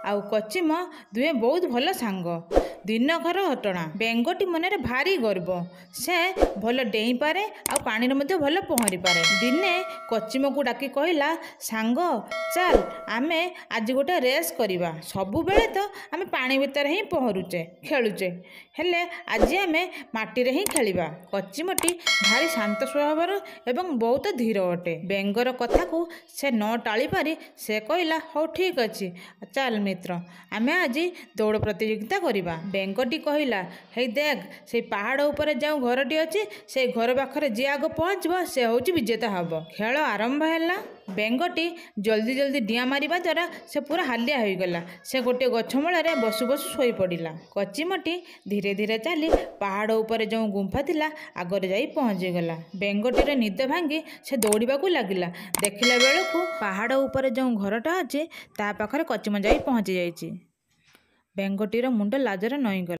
ଆଉ କଚିମ ଦୁହେଁ ବହୁତ ଭଲ ସାଙ୍ଗ। ଦିନକର ଘଟଣା। ବେଙ୍ଗଟି ମନରେ ଭାରି ଗର୍ବ। ସେ ଭଲ ଡେଇଁପାରେ ଆଉ ପାଣିରେ ମଧ୍ୟ ଭଲ ପହଁରିପାରେ। ଦିନେ କଚିମକୁ ଡାକି କହିଲା, ସାଙ୍ଗ ଚାଲ ଆମେ ଆଜି ଗୋଟେ ରେସ୍ କରିବା। ସବୁବେଳେ ତ ଆମେ ପାଣି ଭିତରେ ହିଁ ପହଁରୁଛେ ଖେଳୁଛେ, ହେଲେ ଆଜି ଆମେ ମାଟିରେ ହିଁ ଖେଳିବା। କଚିମଟି ଭାରି ଶାନ୍ତ ସ୍ୱଭାବର ଏବଂ ବହୁତ ଧୀର ଅଟେ। ବେଙ୍ଗର କଥାକୁ ସେ ନ ଟାଳି ପାରି ସେ କହିଲା, ହଉ ଠିକ୍ ଅଛି, ଚାଲ ମିତ୍ର ଆମେ ଆଜି ଦୌଡ଼ ପ୍ରତିଯୋଗିତା କରିବା। ବେଙ୍ଗଟି କହିଲା, ହେଇ ଦେଖ ସେଇ ପାହାଡ଼ ଉପରେ ଯେଉଁ ଘରଟି ଅଛି ସେଇ ଘର ପାଖରେ ଯିଏ ଆଗ ପହଞ୍ଚିବ ସେ ହେଉଛି ବିଜେତା ହେବ। ଖେଳ ଆରମ୍ଭ ହେଲା। ବେଙ୍ଗଟି ଜଲ୍ଦି ଜଲ୍ଦି ଡିଆଁ ମାରିବା ଦ୍ୱାରା ସେ ପୁରା ହାଲିଆ ହୋଇଗଲା। ସେ ଗୋଟିଏ ଗଛ ମୂଳରେ ବସୁ ବସୁ ଶୋଇପଡ଼ିଲା। କଚିମଟି ଧୀରେ ଧୀରେ ଚାଲି ପାହାଡ଼ ଉପରେ ଯେଉଁ ଗୁମ୍ଫା ଥିଲା ଆଗରେ ଯାଇ ପହଞ୍ଚିଗଲା। ବେଙ୍ଗଟିର ନିଦ ଭାଙ୍ଗି ସେ ଦୌଡ଼ିବାକୁ ଲାଗିଲା। ଦେଖିଲା ବେଳକୁ ପାହାଡ଼ ଉପରେ ଯେଉଁ ଘରଟା ଅଛି ତା ପାଖରେ କଚିମ ଯାଇ ପହଞ୍ଚି ଯାଇଛି। ବେଙ୍ଗଟିର ମୁଣ୍ଡ ଲାଜରେ ନଇଁଗଲା।